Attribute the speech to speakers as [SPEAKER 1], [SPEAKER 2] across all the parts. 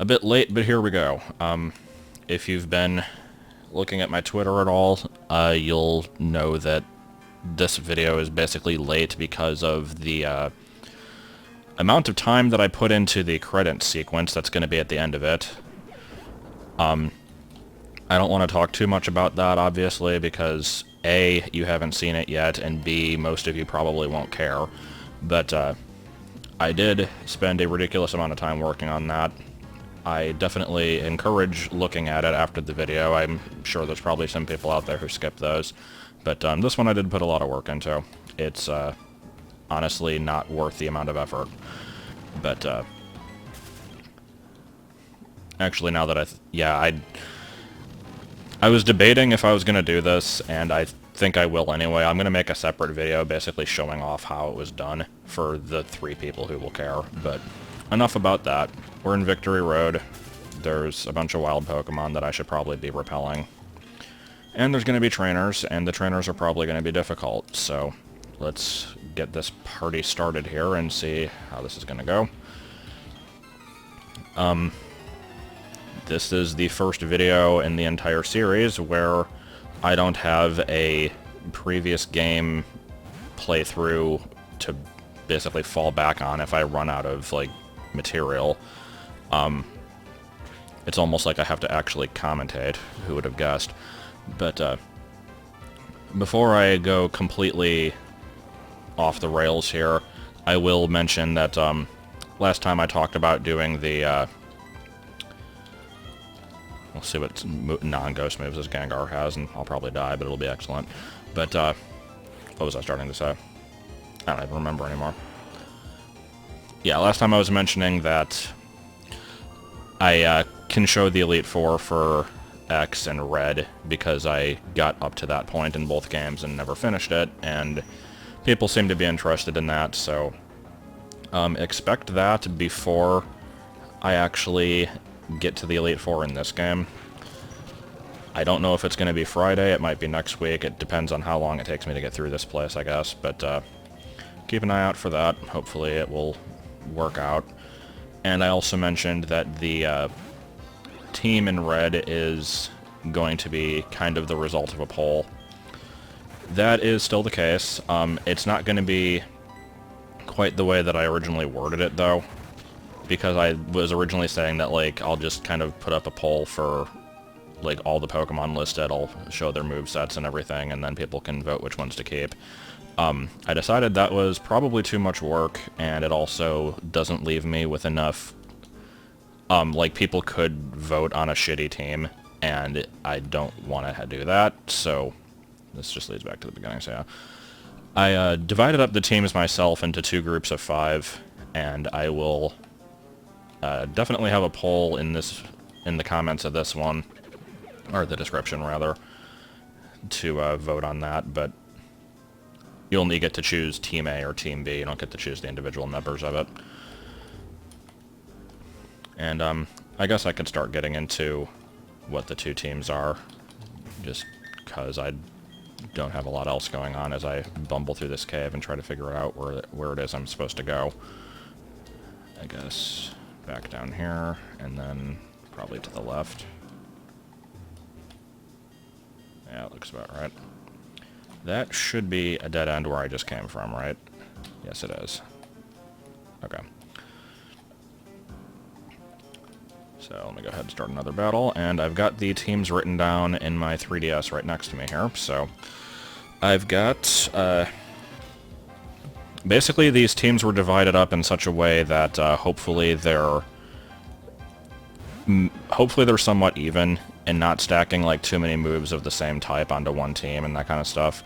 [SPEAKER 1] A bit late, but here we go. If you've been looking at my Twitter at all, you'll know that this video is basically late because of the amount of time that I put into the credit sequence that's going to be at the end of it. I don't want to talk too much about that, obviously, because A, you haven't seen it yet, and B, most of you probably won't care. But I did spend a ridiculous amount of time working on that. I definitely encourage looking at it after the video. I'm sure there's probably some people out there who skip those. But this one I did put a lot of work into. It's honestly not worth the amount of effort. But actually, now that I was debating if I was going to do this, and I think I will anyway. I'm going to make a separate video basically showing off how it was done for the 3 people who will care. But enough about that. We're in Victory Road. There's a bunch of wild Pokemon that I should probably be repelling. And there's going to be trainers, and the trainers are probably going to be difficult. So let's get this party started here and see how this is going to go. This is the first video in the entire series where I don't have a previous game playthrough to basically fall back on if I run out of, like, material. It's almost like I have to actually commentate. Who would have guessed? But before I go completely off the rails here, I will mention that last time I talked about doing the we'll see what non-ghost moves this Gengar has, and I'll probably die, but it'll be excellent. But what was I starting to say? I don't even remember anymore. Yeah, last time I was mentioning that I can show the Elite Four for X and Red because I got up to that point in both games and never finished it, and people seem to be interested in that, so expect that before I actually get to the Elite Four in this game. I don't know if it's going to be Friday, it might be next week, it depends on how long it takes me to get through this place, I guess, but keep an eye out for that. Hopefully it will work out. And I also mentioned that the team in red is going to be kind of the result of a poll. That is still the case. It's not going to be quite the way that I originally worded it, though, because I was originally saying that, like, I'll just kind of put up a poll for, like, all the Pokemon listed. I'll show their movesets and everything, and then people can vote which ones to keep. I decided that was probably too much work, and it also doesn't leave me with enough, like, people could vote on a shitty team, and I don't want to do that, so this just leads back to the beginning, so yeah. I divided up the teams myself into 2 groups of 5, and I will definitely have a poll in the comments of this one, or the description, rather, to vote on that, but you only get to choose Team A or Team B. You don't get to choose the individual members of it. And I guess I could start getting into what the 2 teams are, just because I don't have a lot else going on as I bumble through this cave and try to figure out where it is I'm supposed to go. I guess back down here, and then probably to the left. Yeah, it looks about right. That should be a dead end where I just came from, right? Yes, it is. Okay. So let me go ahead and start another battle, and I've got the teams written down in my 3DS right next to me here, so I've got, basically these teams were divided up in such a way that hopefully they're somewhat even, and not stacking like too many moves of the same type onto one team and that kind of stuff.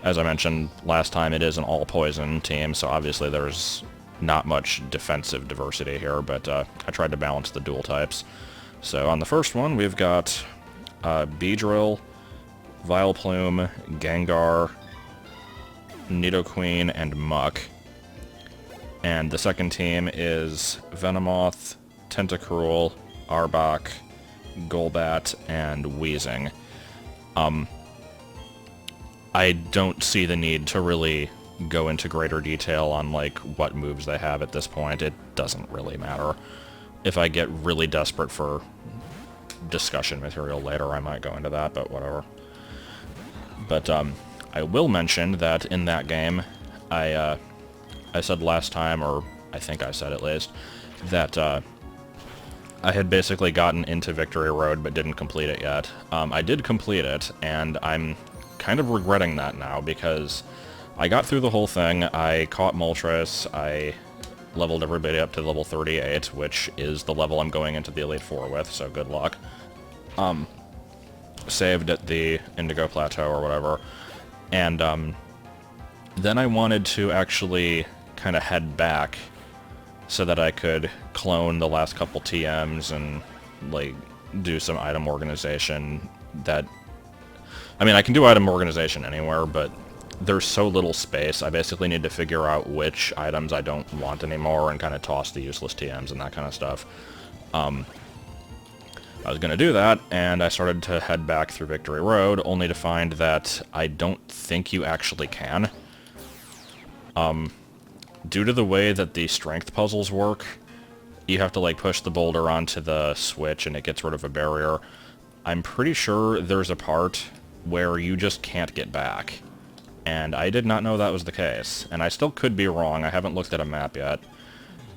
[SPEAKER 1] As I mentioned last time, it is an all-poison team, so obviously there's not much defensive diversity here, but I tried to balance the dual types. So on the first one, we've got Beedrill, Vileplume, Gengar, Nidoqueen, and Muck. And the second team is Venomoth, Tentacruel, Arbok, Golbat, and Weezing. I don't see the need to really go into greater detail on, like, what moves they have at this point. It doesn't really matter. If I get really desperate for discussion material later, I might go into that, but whatever. But I will mention that in that game, I said last time, or I think I said at least, that I had basically gotten into Victory Road but didn't complete it yet. I did complete it, and I'm kind of regretting that now, because I got through the whole thing, I caught Moltres, I leveled everybody up to level 38, which is the level I'm going into the Elite Four with, so good luck. Saved at the Indigo Plateau or whatever, and then I wanted to actually kind of head back so that I could clone the last couple TMs and, like, do some item organization that... I mean, I can do item organization anywhere, but there's so little space, I basically need to figure out which items I don't want anymore and kind of toss the useless TMs and that kind of stuff. I was going to do that, and I started to head back through Victory Road, only to find that I don't think you actually can. Due to the way that the strength puzzles work, you have to, like, push the boulder onto the switch and it gets rid of a barrier. I'm pretty sure there's a part where you just can't get back. And I did not know that was the case. And I still could be wrong, I haven't looked at a map yet.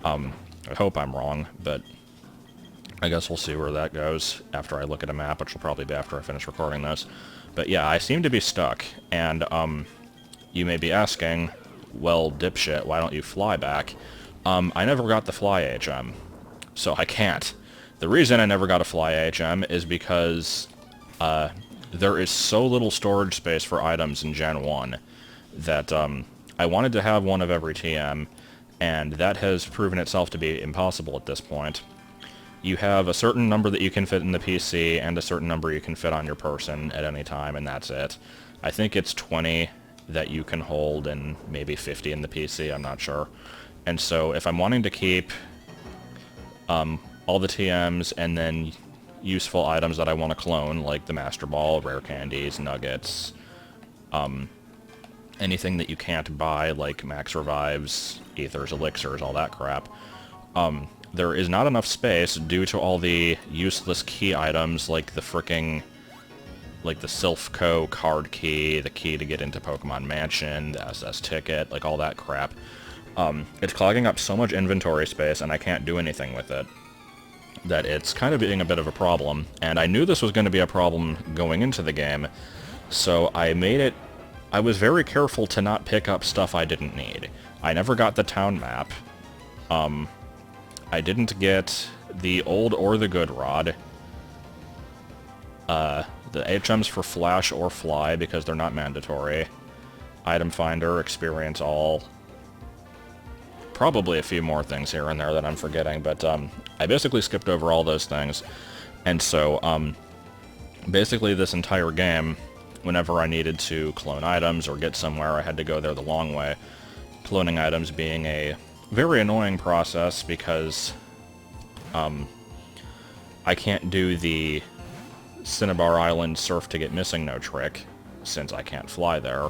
[SPEAKER 1] I hope I'm wrong, but I guess we'll see where that goes after I look at a map, which will probably be after I finish recording this. But yeah, I seem to be stuck, and you may be asking, well, dipshit, why don't you fly back? I never got the fly HM, so I can't. The reason I never got a fly HM is because there is so little storage space for items in Gen 1 that I wanted to have one of every TM, and that has proven itself to be impossible at this point. You have a certain number that you can fit in the PC, and a certain number you can fit on your person at any time, and that's it. I think it's 20 that you can hold, and maybe 50 in the PC, I'm not sure. And so if I'm wanting to keep all the TMs and then useful items that I want to clone, like the Master Ball, rare candies, nuggets, anything that you can't buy, like max revives, ethers, elixirs, all that crap, there is not enough space due to all the useless key items, like the fricking, like the Silph card key, the key to get into Pokemon Mansion, the SS ticket, like all that crap. It's clogging up so much inventory space, and I can't do anything with it, that it's kind of being a bit of a problem. And I knew this was going to be a problem going into the game, so I made it... I was very careful to not pick up stuff I didn't need. I never got the town map. I didn't get the old or the good rod. The HMs for Flash or Fly, because they're not mandatory. Item Finder, Experience All. Probably a few more things here and there that I'm forgetting, but I basically skipped over all those things. And so, basically this entire game, whenever I needed to clone items or get somewhere, I had to go there the long way. Cloning items being a very annoying process, because I can't do the Cinnabar Island Surf to Get Missing No trick, since I can't fly there.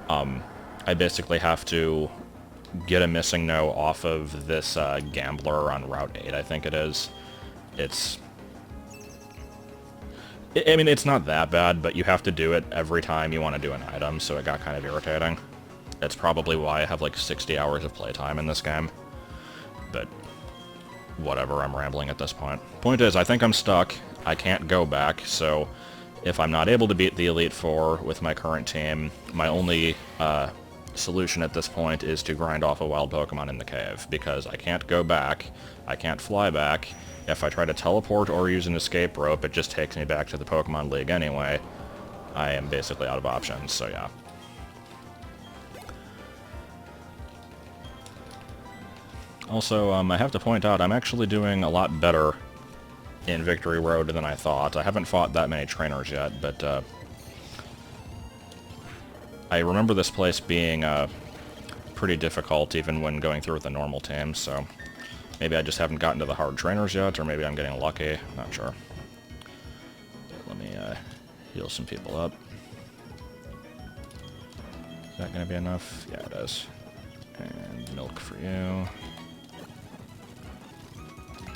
[SPEAKER 1] I basically have to get a Missing No off of this Gambler on Route 8, I think it is. I mean, it's not that bad, but you have to do it every time you want to do an item, so it got kind of irritating. That's probably why I have like 60 hours of playtime in this game. But whatever, I'm rambling at this point. Point is, I think I'm stuck. I can't go back, so if I'm not able to beat the Elite Four with my current team, my only solution at this point is to grind off a wild Pokemon in the cave, because I can't go back, I can't fly back. If I try to teleport or use an escape rope, it just takes me back to the Pokemon League anyway. I am basically out of options, so yeah. Also, I have to point out, I'm actually doing a lot better in Victory Road than I thought. I haven't fought that many trainers yet, but I remember this place being pretty difficult even when going through with the normal team, so maybe I just haven't gotten to the hard trainers yet, or maybe I'm getting lucky, not sure. Let me heal some people up. Is that going to be enough? Yeah, it is. And milk for you.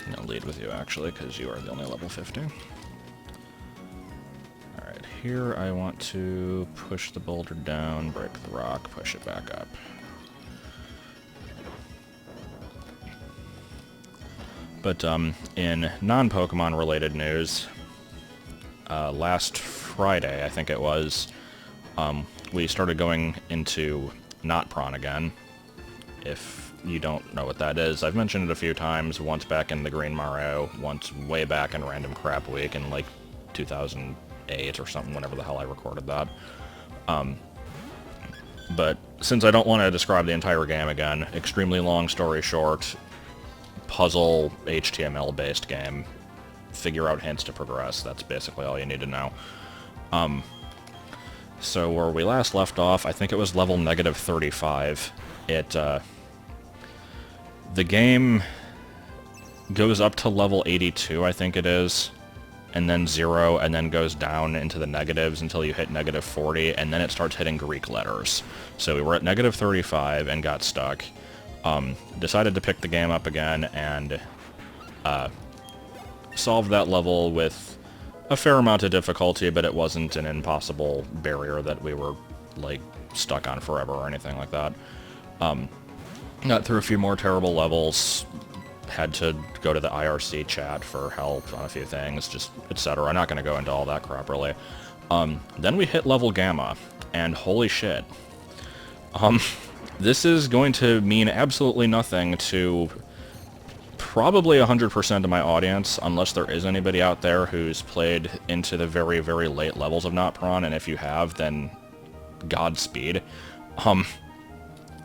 [SPEAKER 1] I'm gonna lead with you, actually, because you are the only level 50. Alright, here I want to push the boulder down, break the rock, push it back up. But, in non-Pokemon related news, last Friday, I think it was, we started going into Knopron again. If you don't know what that is, I've mentioned it a few times, once back in the Green Mario, once way back in Random Crap Week in, like, 2008 or something, whenever the hell I recorded that. But since I don't want to describe the entire game again, extremely long story short, puzzle HTML-based game. Figure out hints to progress. That's basically all you need to know. So where we last left off, I think it was level negative 35. The game goes up to level 82, I think it is, and then 0, and then goes down into the negatives until you hit negative 40, and then it starts hitting Greek letters. So we were at negative 35 and got stuck. Decided to pick the game up again and solve that level with a fair amount of difficulty, but it wasn't an impossible barrier that we were, like, stuck on forever or anything like that. Got through a few more terrible levels, had to go to the IRC chat for help on a few things, just etc. I'm not going to go into all that crap, really. Then we hit level Gamma, and holy shit. This is going to mean absolutely nothing to probably 100% of my audience, unless there is anybody out there who's played into the very, very late levels of Knopron, and if you have, then Godspeed.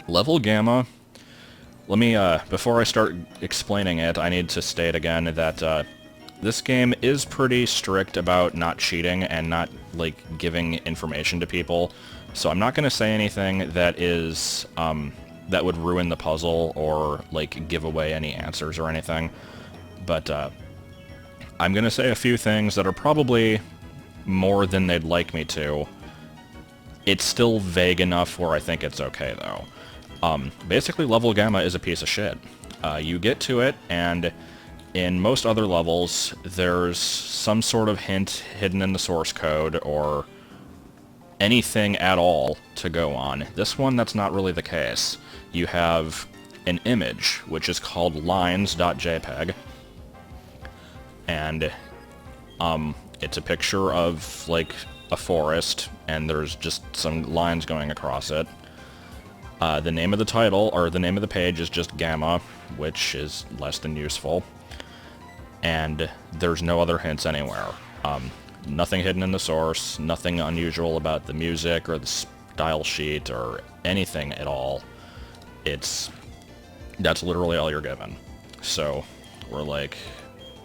[SPEAKER 1] Level Gamma, let me, before I start explaining it, I need to state again that, this game is pretty strict about not cheating and not, like, giving information to people. So I'm not going to say anything that is, that would ruin the puzzle or, like, give away any answers or anything. But, I'm going to say a few things that are probably more than they'd like me to. It's still vague enough where I think it's okay, though. Basically, level Gamma is a piece of shit. You get to it, and in most other levels, there's some sort of hint hidden in the source code, or anything at all to go on. This one, that's not really the case. You have an image, which is called lines.jpg, and it's a picture of, like, a forest, and there's just some lines going across it. The name of the title, or the name of the page, is just Gamma, which is less than useful, and there's no other hints anywhere. Nothing hidden in the source, nothing unusual about the music or the style sheet or anything at all. That's literally all you're given. So we're like,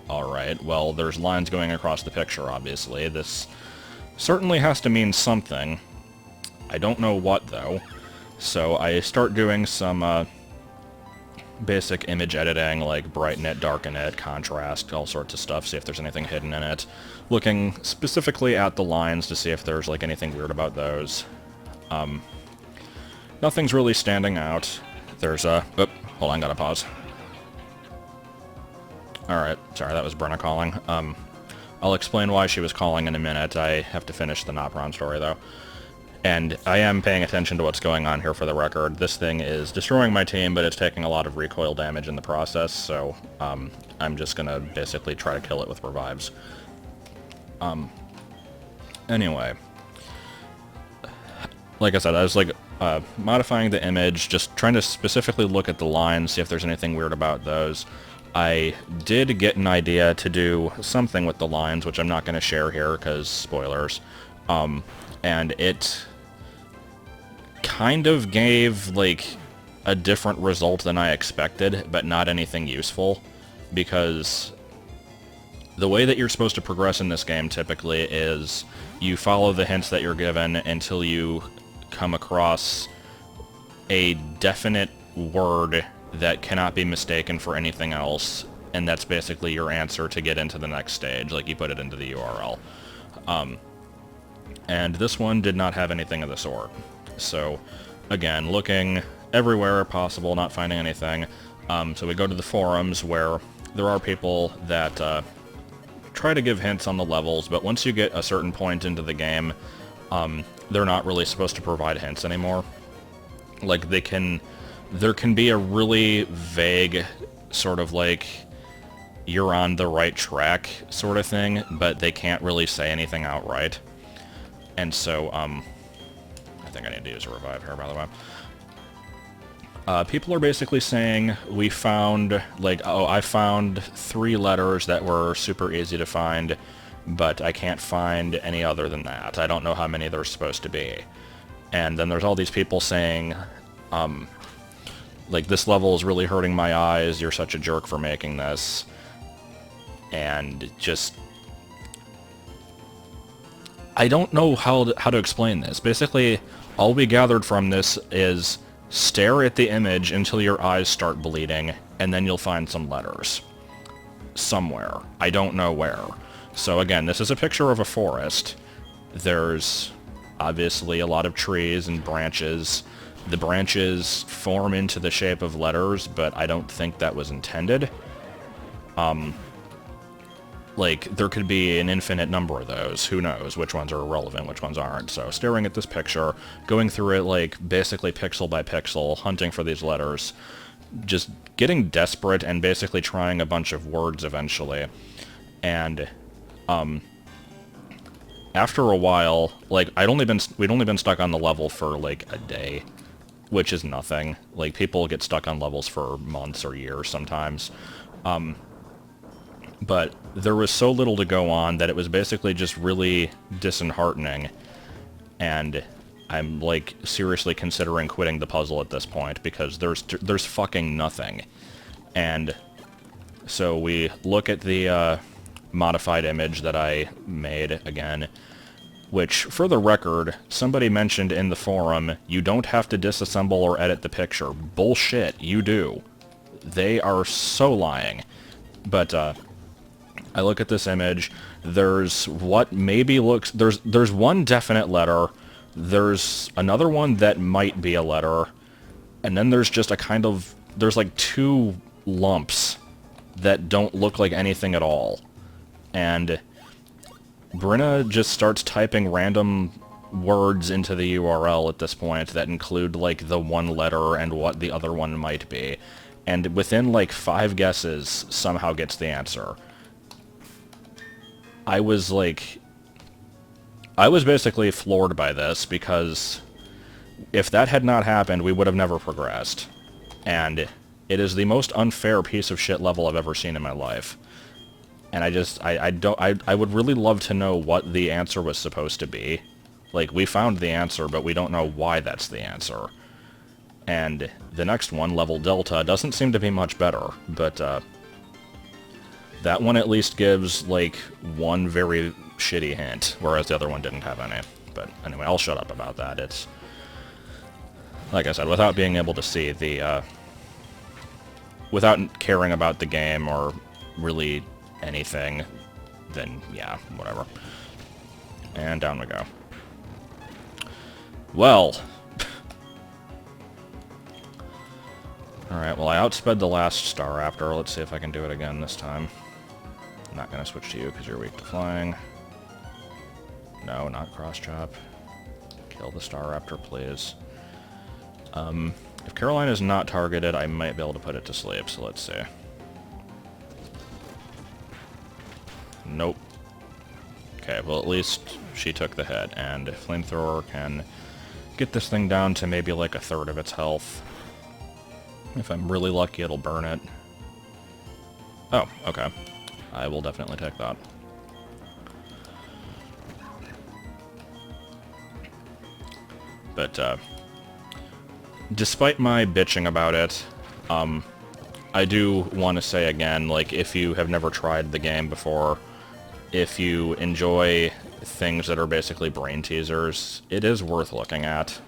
[SPEAKER 1] alright, well, there's lines going across the picture, obviously. This certainly has to mean something. I don't know what, though. So I start doing some basic image editing, like brighten it, darken it, contrast, all sorts of stuff, see if there's anything hidden in it. Looking specifically at the lines to see if there's, like, anything weird about those. Nothing's really standing out. There's a... Oh, hold on, gotta pause. Alright, sorry, that was Brenna calling. I'll explain why she was calling in a minute. I have to finish the Knopron story, though. And I am paying attention to what's going on here for the record. This thing is destroying my team, but it's taking a lot of recoil damage in the process, so I'm just gonna basically try to kill it with revives. Anyway. Like I said, I was, like, modifying the image, just trying to specifically look at the lines, see if there's anything weird about those. I did get an idea to do something with the lines, which I'm not going to share here, because spoilers. And it kind of gave, like, a different result than I expected, but not anything useful, because the way that you're supposed to progress in this game typically is you follow the hints that you're given until you come across a definite word that cannot be mistaken for anything else, and that's basically your answer to get into the next stage, like you put it into the URL. And this one did not have anything of the sort. So, again, looking everywhere possible, not finding anything. So we go to the forums, where there are people that try to give hints on the levels, but once you get a certain point into the game, they're not really supposed to provide hints anymore. Like, there can be a really vague sort of like, you're on the right track sort of thing, but they can't really say anything outright. And so, I think I need to use a revive here, by the way. People are basically saying, we found, like, oh, I found 3 letters that were super easy to find, but I can't find any other than that. I don't know how many there's supposed to be. And then there's all these people saying, like, this level is really hurting my eyes, you're such a jerk for making this. And just... I don't know how to explain this. Basically, all we gathered from this is stare at the image until your eyes start bleeding, and then you'll find some letters. Somewhere. I don't know where. So again, this is a picture of a forest. There's obviously a lot of trees and branches. The branches form into the shape of letters, but I don't think that was intended. Like, there could be an infinite number of those. Who knows which ones are irrelevant, which ones aren't. So, staring at this picture, going through it, like, basically pixel by pixel, hunting for these letters, just getting desperate and basically trying a bunch of words eventually. And, after a while, like, we'd only been stuck on the level for, like, a day, which is nothing. Like, people get stuck on levels for months or years sometimes. But there was so little to go on that it was basically just really disheartening, and I'm, like, seriously considering quitting the puzzle at this point, because there's fucking nothing. And so we look at the modified image that I made again, which, for the record, somebody mentioned in the forum, you don't have to disassemble or edit the picture. Bullshit, you do. They are so lying. But, I look at this image, there's what maybe looks... There's one definite letter, there's another one that might be a letter, and then there's just a kind of... There's like 2 lumps that don't look like anything at all. And Brenna just starts typing random words into the URL at this point that include, like, the one letter and what the other one might be. And within, like, 5 guesses, somehow gets the answer. I was basically floored by this, because if that had not happened, we would have never progressed. And it is the most unfair piece of shit level I've ever seen in my life. And I would really love to know what the answer was supposed to be. Like, we found the answer, but we don't know why that's the answer. And the next one, Level Delta, doesn't seem to be much better, but, that one at least gives, like, one very shitty hint, whereas the other one didn't have any. But anyway, I'll shut up about that. It's, like I said, without being able to see the, without caring about the game or really anything, then yeah, whatever. And down we go. Well. Alright, well, I outsped the last Star Raptor. Let's see if I can do it again this time. I'm not going to switch to you because you're weak to flying. No, not cross-chop. Kill the Star Raptor, please. If Caroline is not targeted, I might be able to put it to sleep, so let's see. Nope. Okay, well, at least she took the hit, and Flamethrower can get this thing down to maybe like 1/3 of its health. If I'm really lucky, it'll burn it. Oh, okay. I will definitely take that. But, despite my bitching about it, I do want to say again, like, if you have never tried the game before, if you enjoy things that are basically brain teasers, it is worth looking at.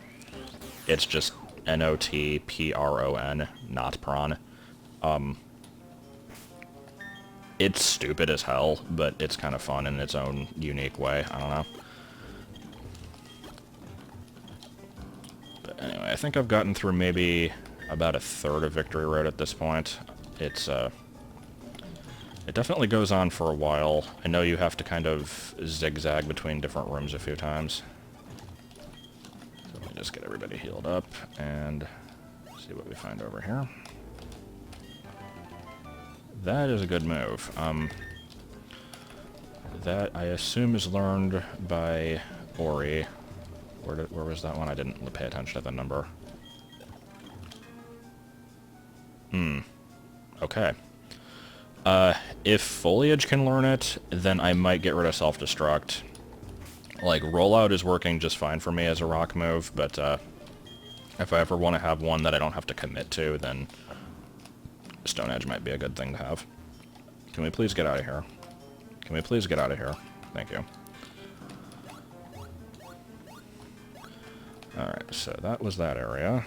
[SPEAKER 1] It's just Notpron, not prawn. It's stupid as hell, but it's kind of fun in its own unique way. I don't know. But anyway, I think I've gotten through maybe about 1/3 of Victory Road at this point. It's, It definitely goes on for a while. I know you have to kind of zigzag between different rooms a few times. So let me just get everybody healed up and see what we find over here. That is a good move. That, I assume, is learned by Ori. Where was that one? I didn't pay attention to the number. Okay. If Foliage can learn it, then I might get rid of Self-Destruct. Like, Rollout is working just fine for me as a rock move, but if I ever want to have one that I don't have to commit to, then Stone Edge might be a good thing to have. Can we please get out of here? Can we please get out of here? Thank you. Alright, so that was that area.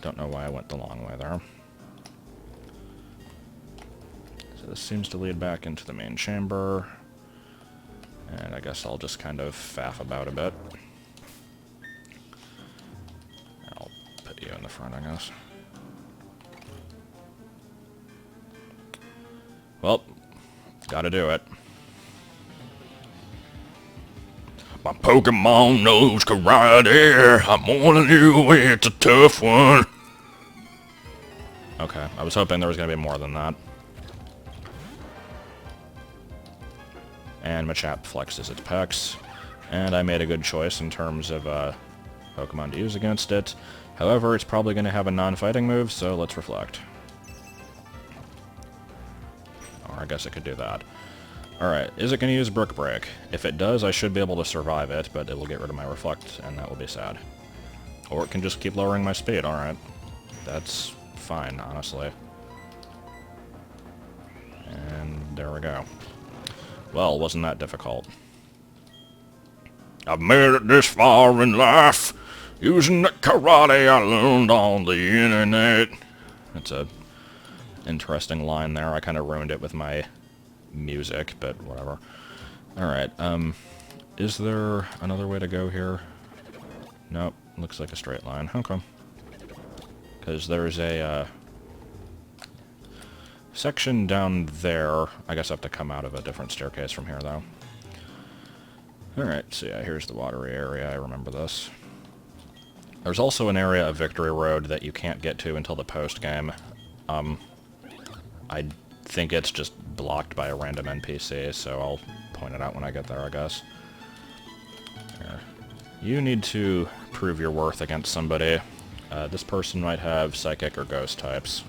[SPEAKER 1] Don't know why I went the long way there. So this seems to lead back into the main chamber. And I guess I'll just kind of faff about a bit. I'll put you in the front, I guess. Well, gotta do it. My Pokemon knows karate. I'm warning you, it's a tough one. Okay, I was hoping there was gonna be more than that. And Machop flexes its pecs. And I made a good choice in terms of Pokemon to use against it. However, it's probably gonna have a non-fighting move, so let's reflect. Or I guess it could do that. Alright, is it going to use Brick Break? If it does, I should be able to survive it, but it will get rid of my Reflect, and that will be sad. Or it can just keep lowering my speed, alright. That's fine, honestly. And there we go. Well, wasn't that difficult. I've made it this far in life, using the karate I learned on the internet. That's a interesting line there. I kind of ruined it with my music, but whatever. Alright, is there another way to go here? Nope, looks like a straight line. Okay. Because there's a, section down there. I guess I have to come out of a different staircase from here, though. Alright, so yeah, here's the watery area. I remember this. There's also an area of Victory Road that you can't get to until the post-game. I think it's just blocked by a random NPC, so I'll point it out when I get there, I guess. You need to prove your worth against somebody. This person might have Psychic or Ghost types.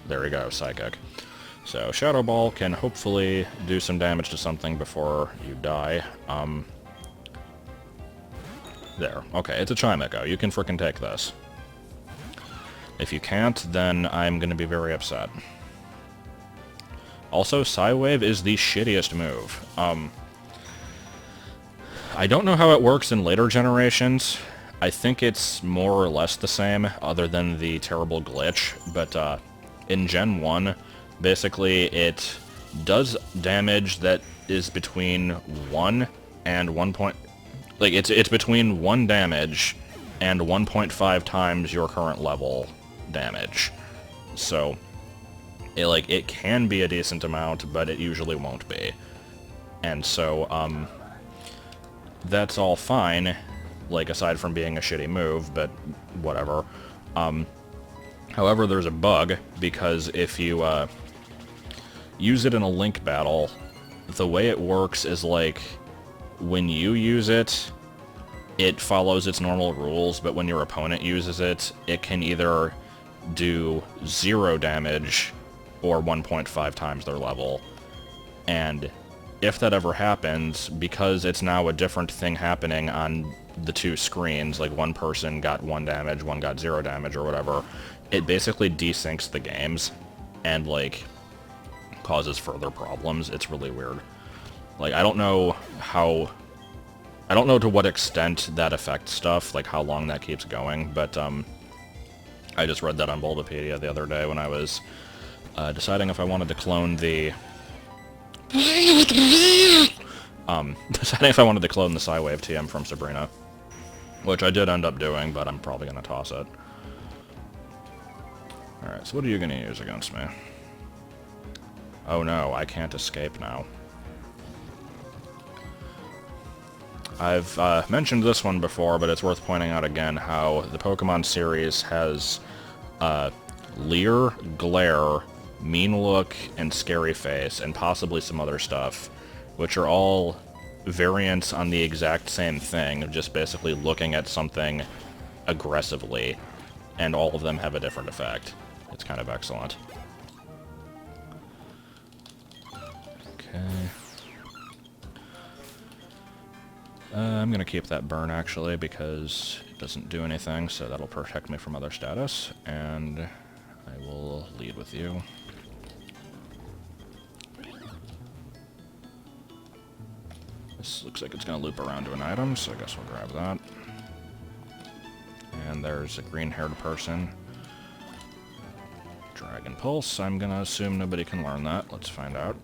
[SPEAKER 1] There we go, Psychic. So Shadow Ball can hopefully do some damage to something before you die. There. Okay, it's a Chime Echo. You can frickin' take this. If you can't, then I'm gonna be very upset. Also, Psywave is the shittiest move. I don't know how it works in later generations. I think it's more or less the same, other than the terrible glitch, but in Gen 1, basically it does damage that is between 1 and 1 point... Like, it's between 1 damage and 1.5 times your current level damage. So... it can be a decent amount, but it usually won't be. And so, that's all fine, like, aside from being a shitty move, but whatever. However, there's a bug, because if you, use it in a Link battle, the way it works is, like, when you use it, it follows its normal rules, but when your opponent uses it, it can either do 0 damage or 1.5 times their level. And if that ever happens, because it's now a different thing happening on the two screens, like one person got 1 damage, one got 0 damage or whatever, it basically desyncs the games and, like, causes further problems. It's really weird. Like, I don't know to what extent that affects stuff, like how long that keeps going, but I just read that on Bulbapedia the other day when I was deciding if I wanted to clone the... deciding if I wanted to clone the Psywave TM from Sabrina. Which I did end up doing, but I'm probably going to toss it. Alright, so what are you going to use against me? Oh no, I can't escape now. I've mentioned this one before, but it's worth pointing out again how the Pokemon series has Leer, Glare, Mean Look, and Scary Face, and possibly some other stuff, which are all variants on the exact same thing, of just basically looking at something aggressively, and all of them have a different effect. It's kind of excellent. Okay. I'm gonna keep that burn, actually, because it doesn't do anything, so that'll protect me from other status, and I will lead with you. This looks like it's gonna loop around to an item, so I guess we'll grab that. And there's a green-haired person. Dragon Pulse. I'm gonna assume nobody can learn that. Let's find out.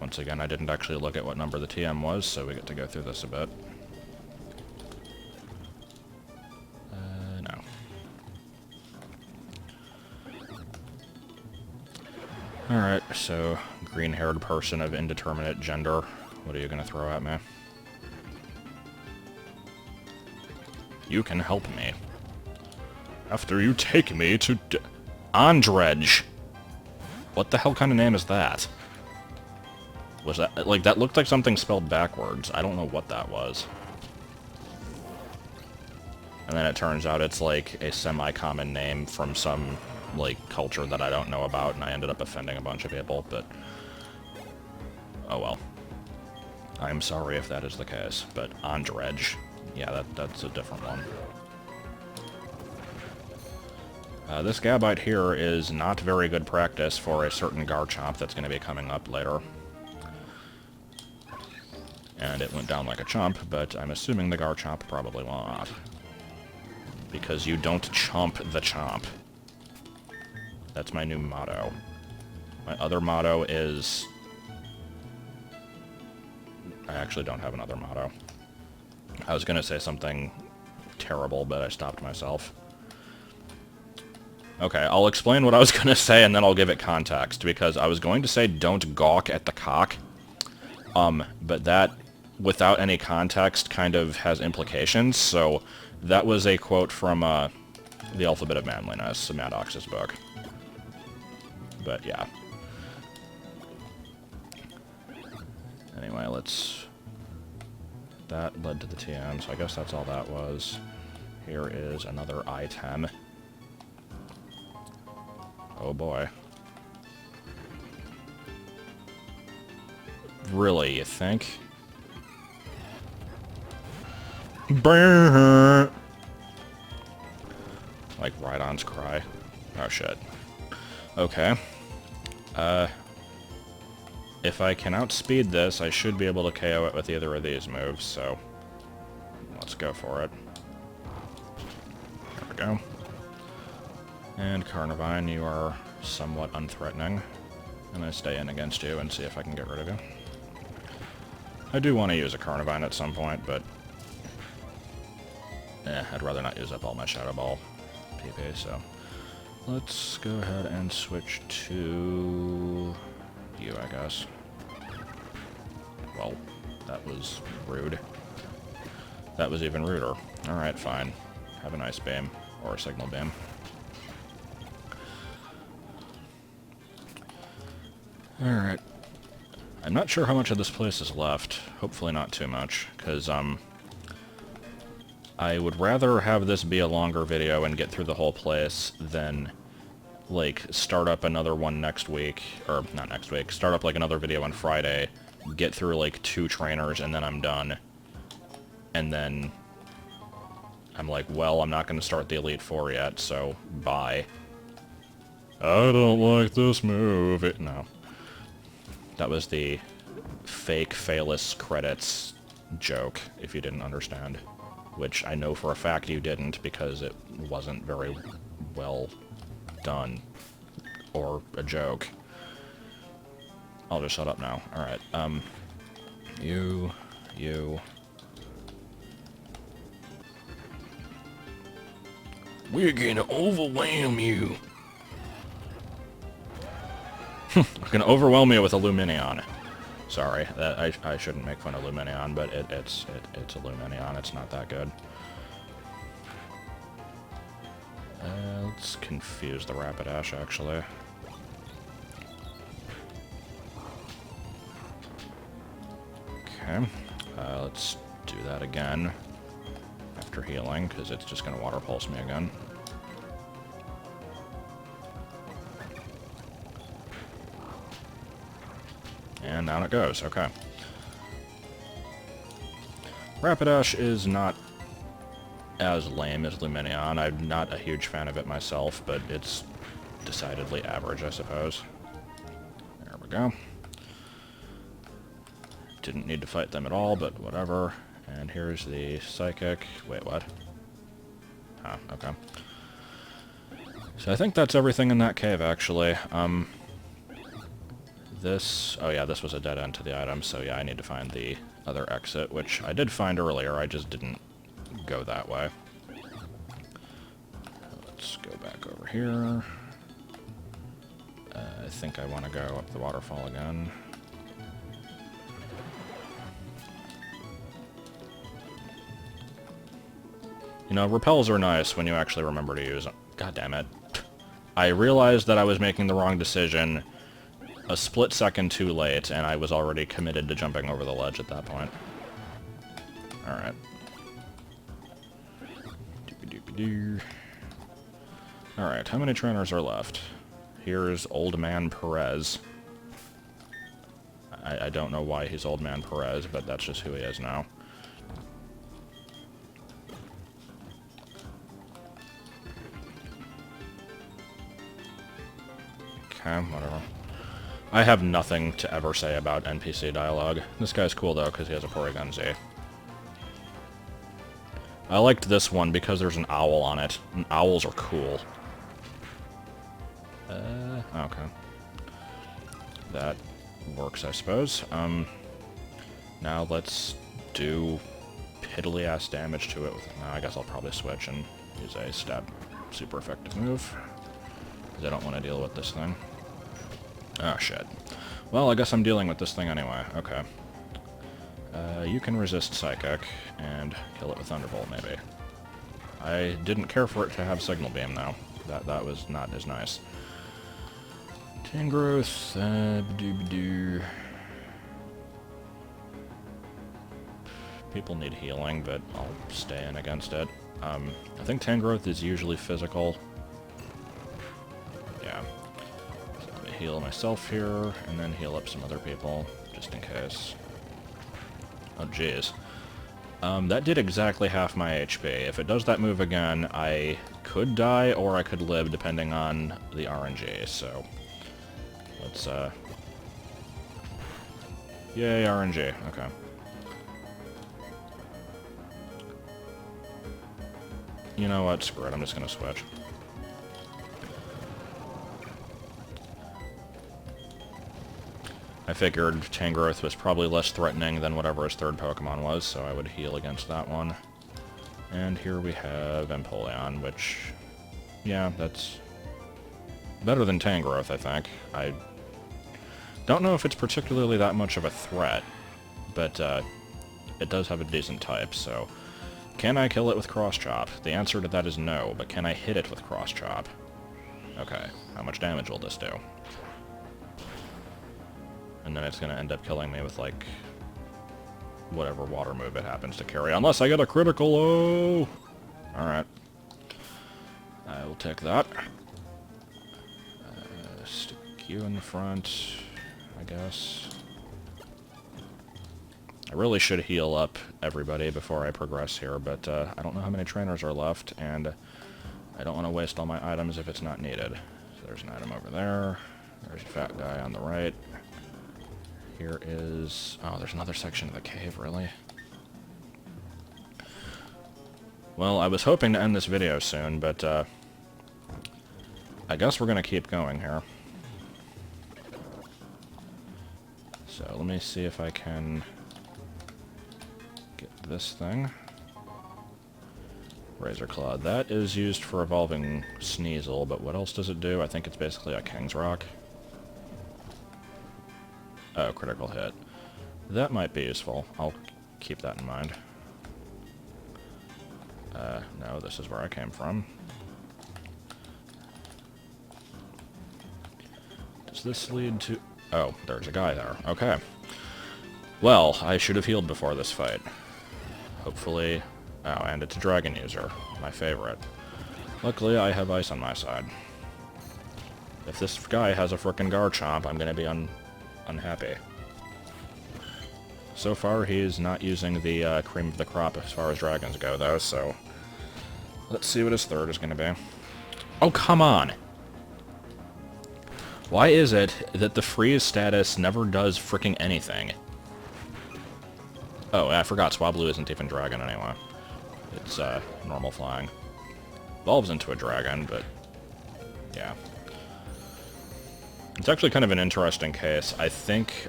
[SPEAKER 1] Once again, I didn't actually look at what number the TM was, so we get to go through this a bit. No. Alright, so green-haired person of indeterminate gender. What are you gonna throw at me? You can help me. After you take me to Andrej. What the hell kind of name is that? Was that, like, that looked like something spelled backwards. I don't know what that was. And then it turns out it's, like, a semi-common name from some, like, culture that I don't know about, and I ended up offending a bunch of people, but... oh well. I'm sorry if that is the case, but Andrej. Yeah, that's a different one. This Gabite here is not very good practice for a certain Garchomp that's going to be coming up later. And it went down like a chump, but I'm assuming the Garchomp probably will not. Because you don't chomp the chomp. That's my new motto. My other motto is... I actually don't have another motto. I was going to say something terrible, but I stopped myself. Okay, I'll explain what I was going to say, and then I'll give it context, because I was going to say don't gawk at the cock, but that, without any context, kind of has implications, so that was a quote from The Alphabet of Manliness, Maddox's book. But, yeah. Anyway, let's... That led to the TM, so I guess that's all that was. Here is another item. Oh boy. Really, you think? Brrr. Like Rhydon's cry. Oh shit. Okay. If I can outspeed this, I should be able to KO it with either of these moves, so... let's go for it. There we go. And Carnivine, you are somewhat unthreatening. I'm going to stay in against you and see if I can get rid of you. I do want to use a Carnivine at some point, but... I'd rather not use up all my Shadow Ball PP, so... let's go ahead and switch to... you, I guess. Well, that was rude. That was even ruder. Alright, fine. Have an Ice Beam, or a Signal Beam. Alright. I'm not sure how much of this place is left. Hopefully not too much, because, I would rather have this be a longer video and get through the whole place than, like, start up another one next week, or not next week, start up, like, another video on Friday, get through, like, 2 trainers, and then I'm done. And then I'm like, well, I'm not going to start the Elite Four yet, so bye. I don't like this move. No. That was the fake Phalus credits joke, if you didn't understand. Which I know for a fact you didn't, because it wasn't very well done. Or a joke. I'll just shut up now. Alright, you... We're gonna overwhelm you. Can overwhelm you with a Luminion. Sorry, I shouldn't make fun of Luminion, but it's a Luminion. It's not that good. Let's confuse the Rapidash, actually. Okay, let's do that again after healing, because it's just going to Water Pulse me again. And down it goes, okay. Rapidash is not as lame as Luminion. I'm not a huge fan of it myself, but it's decidedly average, I suppose. There we go. Didn't need to fight them at all, but whatever. And here's the Psychic. Wait, what? Oh, okay. So I think that's everything in that cave, actually. This... Oh yeah, this was a dead end to the item, so yeah, I need to find the other exit, which I did find earlier, I just didn't go that way. Let's go back over here. I think I want to go up the waterfall again. You know, repels are nice when you actually remember to use them. God damn it. I realized that I was making the wrong decision a split second too late, and I was already committed to jumping over the ledge at that point. Alright. Alright, how many trainers are left? Here's Old Man Perez. I don't know why he's Old Man Perez, but that's just who he is now. Okay, whatever. I have nothing to ever say about NPC dialogue. This guy's cool, though, because he has a Porygon Z. I liked this one because there's an owl on it, and owls are cool. Okay. That works, I suppose. Now let's do piddly-ass damage to it. I guess I'll probably switch and use a step super effective move, because I don't want to deal with this thing. Oh, shit. Well, I guess I'm dealing with this thing anyway. Okay. You can resist Psychic, and kill it with Thunderbolt, maybe. I didn't care for it to have Signal Beam, though. That was not as nice. Tangrowth, people need healing, but I'll stay in against it. I think Tangrowth is usually physical. Yeah. So I'm gonna heal myself here, and then heal up some other people, just in case. Oh, jeez. That did exactly half my HP. If it does that move again, I could die, or I could live, depending on the RNG, so... Let's, Yay, RNG. Okay. You know what? Screw it. I'm just gonna switch. I figured Tangrowth was probably less threatening than whatever his third Pokemon was, so I would heal against that one. And here we have Empoleon, which... Yeah, that's... better than Tangrowth, I think. I don't know if it's particularly that much of a threat, but it does have a decent type, so... Can I kill it with Cross Chop? The answer to that is no, but can I hit it with Cross Chop? Okay, how much damage will this do? And then it's gonna end up killing me with, like, whatever water move it happens to carry, unless I get a critical, oh! Alright. I will take that. Stick you in the front, I guess. I really should heal up everybody before I progress here, but I don't know how many trainers are left, and I don't want to waste all my items if it's not needed. So there's an item over there. There's a fat guy on the right. Here is... Oh, there's another section of the cave, really? Well, I was hoping to end this video soon, but I guess we're going to keep going here. So let me see if I can get this thing. Razor Claw. That is used for evolving Sneasel, but what else does it do? I think it's basically a King's Rock. Oh, critical hit. That might be useful. I'll keep that in mind. No, this is where I came from. Does this lead to... Oh, there's a guy there. Okay. Well, I should have healed before this fight. Hopefully... Oh, and it's a dragon user. My favorite. Luckily, I have ice on my side. If this guy has a frickin' Garchomp, I'm gonna be unhappy. So far, he's not using the cream of the crop as far as dragons go, though, so... Let's see what his third is gonna be. Oh, come on! Why is it that the freeze status never does fricking anything? Oh, I forgot, Swablu isn't even dragon anyway. It's, normal flying. Evolves into a dragon, but... yeah. It's actually kind of an interesting case. I think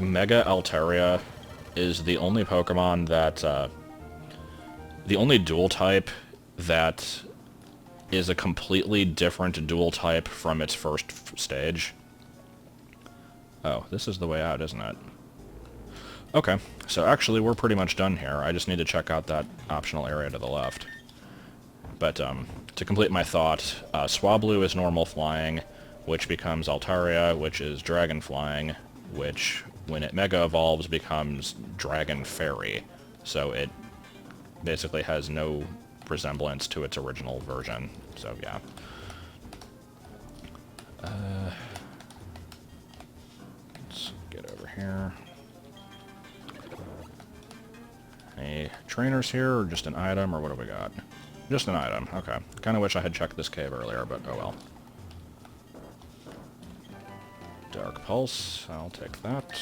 [SPEAKER 1] Mega Altaria is the only Pokemon that, the only dual type that is a completely different dual type from its first stage. Oh, this is the way out, isn't it? Okay, so actually we're pretty much done here. I just need to check out that optional area to the left. But, to complete my thought, Swablu is normal flying, which becomes Altaria, which is dragon flying, which, when it Mega Evolves, becomes Dragon Fairy. So it basically has no resemblance to its original version. So, yeah. Let's get over here. Any trainers here, or just an item, or what do we got? Just an item, okay. Kinda wish I had checked this cave earlier, but oh well. Dark Pulse, I'll take that.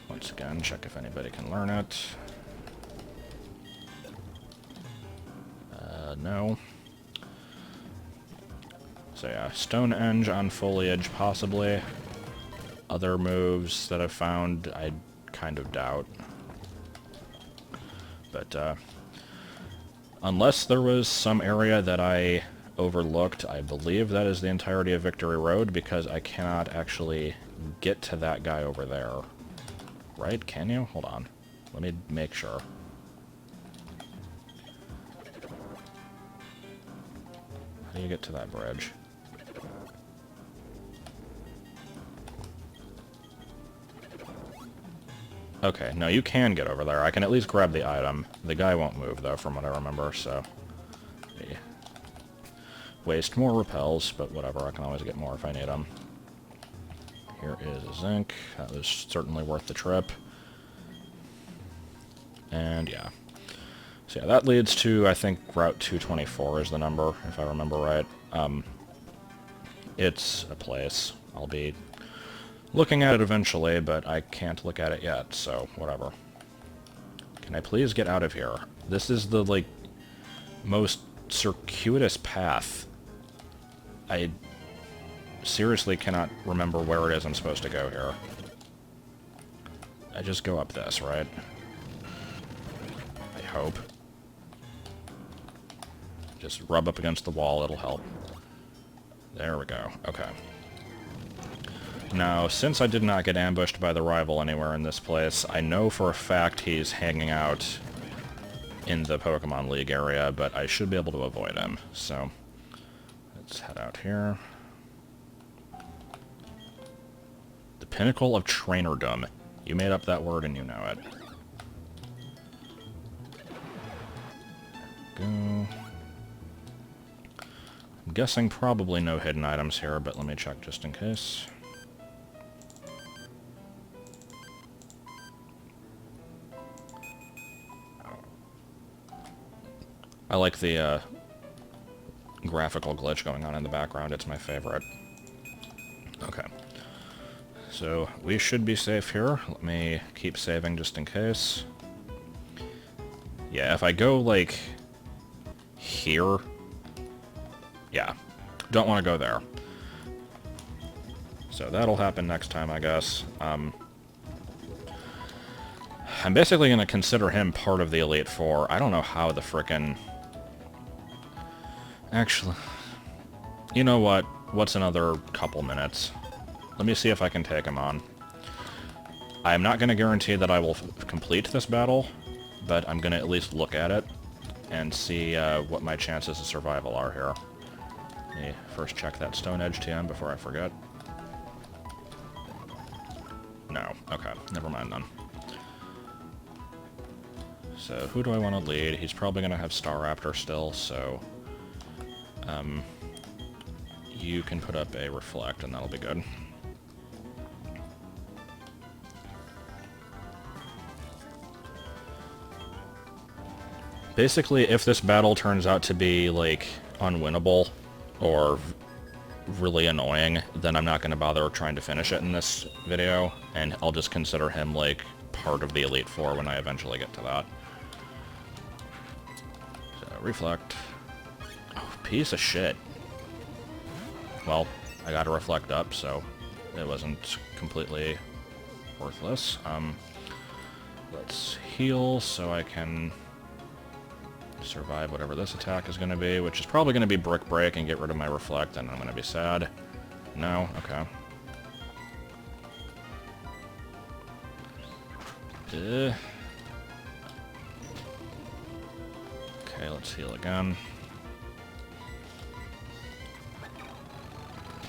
[SPEAKER 1] Once again, check if anybody can learn it. No. So yeah, Stonehenge on Foliage, possibly. Other moves that I've found, I kind of doubt. But, unless there was some area that I overlooked, I believe that is the entirety of Victory Road, because I cannot actually get to that guy over there. Right? Can you? Hold on. Let me make sure. How do you get to that bridge? Okay, no, you can get over there. I can at least grab the item. The guy won't move, though, from what I remember, so... yeah. Waste more repels, but whatever, I can always get more if I need them. Here is a zinc. That was certainly worth the trip. And, yeah. So, yeah, that leads to, I think, Route 224 is the number, if I remember right. It's a place. I'll be looking at it eventually, but I can't look at it yet, so whatever. Can I please get out of here? This is the, like, most circuitous path. I seriously cannot remember where it is I'm supposed to go here. I just go up this, right? I hope. Just rub up against the wall, it'll help. There we go. Okay. Now, since I did not get ambushed by the rival anywhere in this place, I know for a fact he's hanging out in the Pokemon League area, but I should be able to avoid him. So, let's head out here. The pinnacle of trainerdom. You made up that word and you know it. Go. I'm guessing probably no hidden items here, but let me check just in case. I like the graphical glitch going on in the background. It's my favorite. Okay. So, we should be safe here. Let me keep saving just in case. Yeah, if I go, like, here... yeah. Don't want to go there. So that'll happen next time, I guess. I'm basically going to consider him part of the Elite Four. I don't know how the frickin'... actually... you know what? What's another couple minutes? Let me see if I can take him on. I'm not going to guarantee that I will complete this battle, but I'm going to at least look at it and see what my chances of survival are here. Let me first check that Stone Edge TM before I forget. No. Okay. Never mind then. So, who do I want to lead? He's probably going to have Staraptor still, so... you can put up a Reflect, and that'll be good. Basically, if this battle turns out to be, like, unwinnable, or really annoying, then I'm not going to bother trying to finish it in this video, and I'll just consider him, like, part of the Elite Four when I eventually get to that. So, Reflect. Oh, piece of shit. Well, I got to Reflect up, so it wasn't completely worthless. Let's heal so I can survive whatever this attack is going to be, which is probably going to be Brick Break and get rid of my Reflect, and I'm going to be sad. No? Okay. Okay, let's heal again.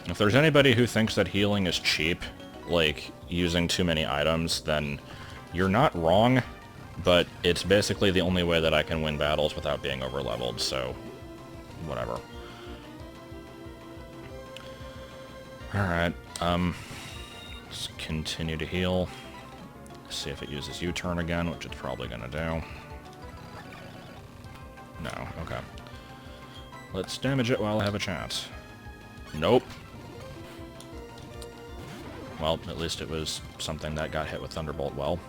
[SPEAKER 1] If there's anybody who thinks that healing is cheap, like using too many items, then you're not wrong, but it's basically the only way that I can win battles without being over-leveled, so whatever. Alright, let's continue to heal. See if it uses U-turn again, which it's probably gonna do. No, okay. Let's damage it while I have a chance. Nope. Well, at least it was something that got hit with Thunderbolt well.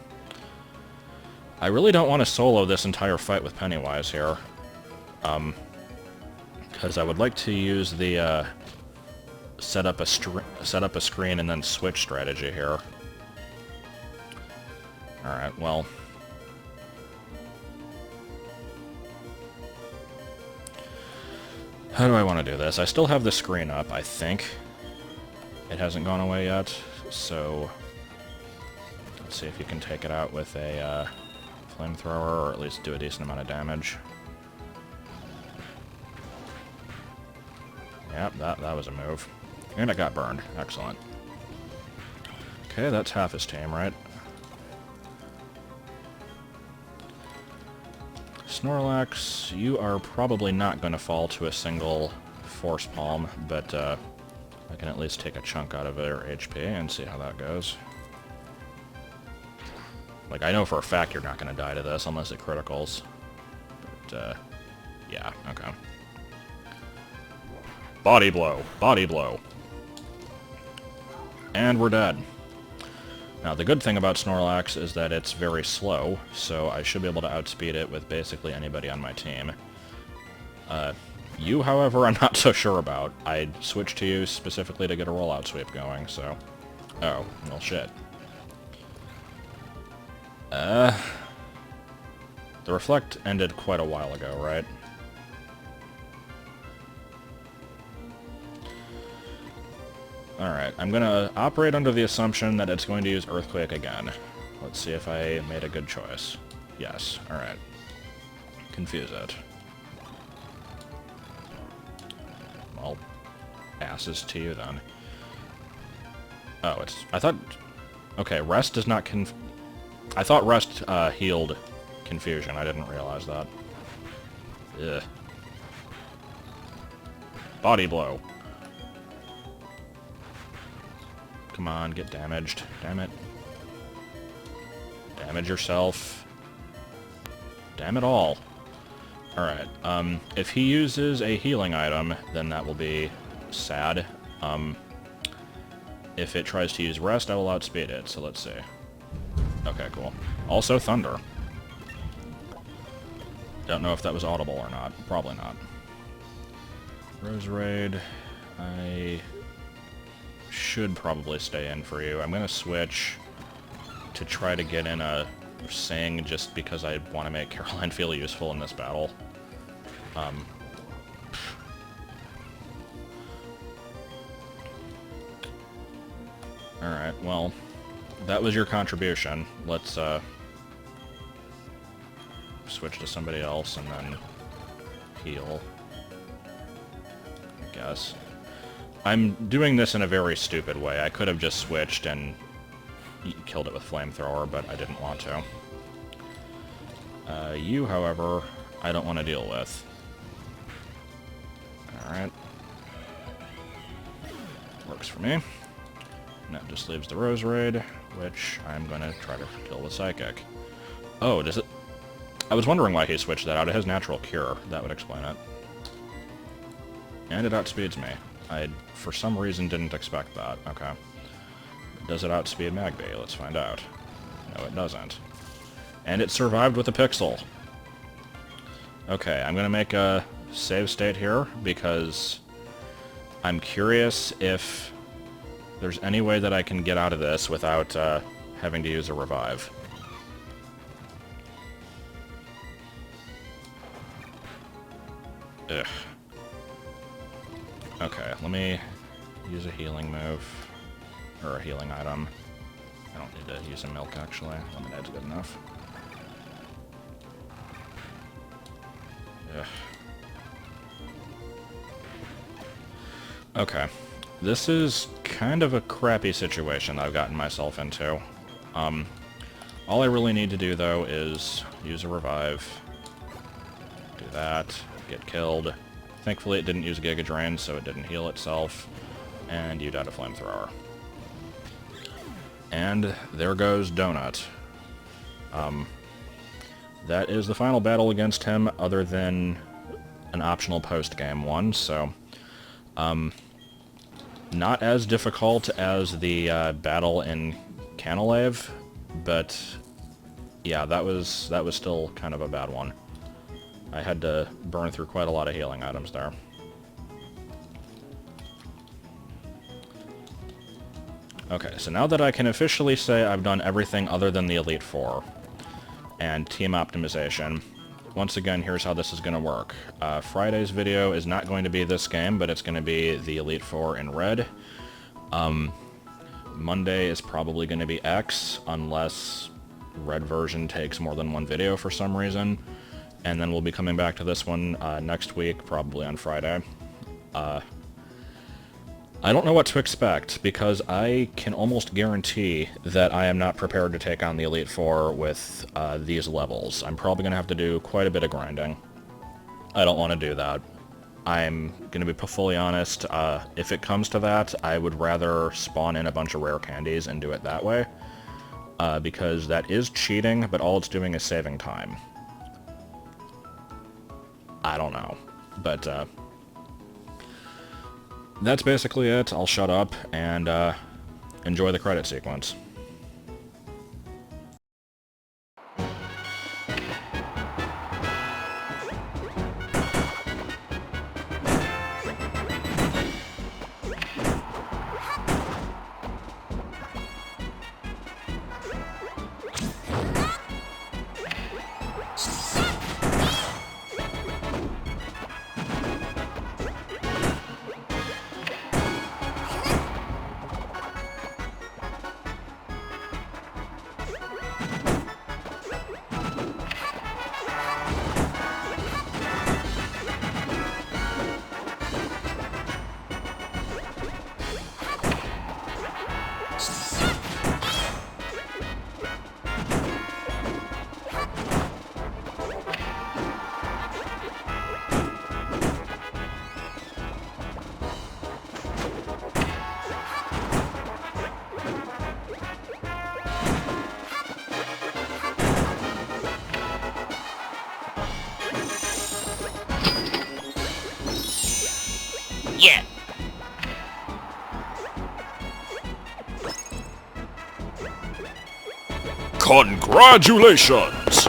[SPEAKER 1] I really don't want to solo this entire fight with Pennywise here. Because I would like to use the set up a screen and then switch strategy here. Alright, well... how do I want to do this? I still have the screen up, I think. It hasn't gone away yet, so... let's see if you can take it out with a flamethrower, or at least do a decent amount of damage. Yep, that was a move. And it got burned. Excellent. Okay, that's half his team, right? Snorlax, you are probably not going to fall to a single Force Palm, but I can at least take a chunk out of their HP and see how that goes. Like, I know for a fact you're not going to die to this unless it criticals. But, yeah, okay. Body blow. Body blow. And we're dead. Now, the good thing about Snorlax is that it's very slow, so I should be able to outspeed it with basically anybody on my team. You, however, I'm not so sure about. I switched to you specifically to get a rollout sweep going, so... oh, well, shit. The Reflect ended quite a while ago, right? Alright, I'm gonna operate under the assumption that it's going to use Earthquake again. Let's see if I made a good choice. Yes, alright. Confuse it. Well, asses to you then. Oh, it's... I thought... okay, Rest does not I thought Rest healed Confusion. I didn't realize that. Ugh. Body blow. Come on, get damaged. Damn it. Damage yourself. Damn it all. Alright, if he uses a healing item, then that will be sad. If it tries to use Rest, I will outspeed it, so let's see. Okay, cool. Also Thunder. Don't know if that was audible or not. Probably not. Roserade. I should probably stay in for you. I'm going to switch to try to get in a Sing just because I want to make Caroline feel useful in this battle. Alright, well, that was your contribution. Let's, switch to somebody else and then heal, I guess. I'm doing this in a very stupid way. I could have just switched and killed it with flamethrower, but I didn't want to. You, however, I don't want to deal with. Alright. Works for me. And that just leaves the Rose Raid, which I'm going to try to kill with Psychic. Oh, does it... I was wondering why he switched that out. It has Natural Cure. That would explain it. And it outspeeds me. I, for some reason, didn't expect that. Okay. Does it outspeed Magby? Let's find out. No, it doesn't. And it survived with a pixel. Okay, I'm gonna make a save state here, because I'm curious if there's any way that I can get out of this without having to use a revive. Ugh. Okay, let me use a healing move. Or a healing item. I don't need to use a milk, actually. Lemonade's good enough. Ugh. Okay. This is kind of a crappy situation I've gotten myself into. All I really need to do, though, is use a revive. Do that. Get killed. Thankfully, it didn't use Giga Drain, so it didn't heal itself. And you died a flamethrower. And there goes Donut. That is the final battle against him, other than an optional post-game one, so... not as difficult as the battle in Canalave, but yeah, that was still kind of a bad one. I had to burn through quite a lot of healing items there. Okay, so now that I can officially say I've done everything other than the Elite Four and team optimization, once again, here's how this is going to work. Friday's video is not going to be this game, but it's going to be the Elite Four in red. Monday is probably going to be X, unless red version takes more than one video for some reason. And then we'll be coming back to this one next week, probably on Friday. I don't know what to expect, because I can almost guarantee that I am not prepared to take on the Elite Four with these levels. I'm probably going to have to do quite a bit of grinding. I don't want to do that. I'm going to be fully honest, if it comes to that, I would rather spawn in a bunch of rare candies and do it that way, because that is cheating, but all it's doing is saving time. I don't know, but that's basically it. I'll shut up and enjoy the credit sequence.
[SPEAKER 2] Yeah.
[SPEAKER 3] Congratulations!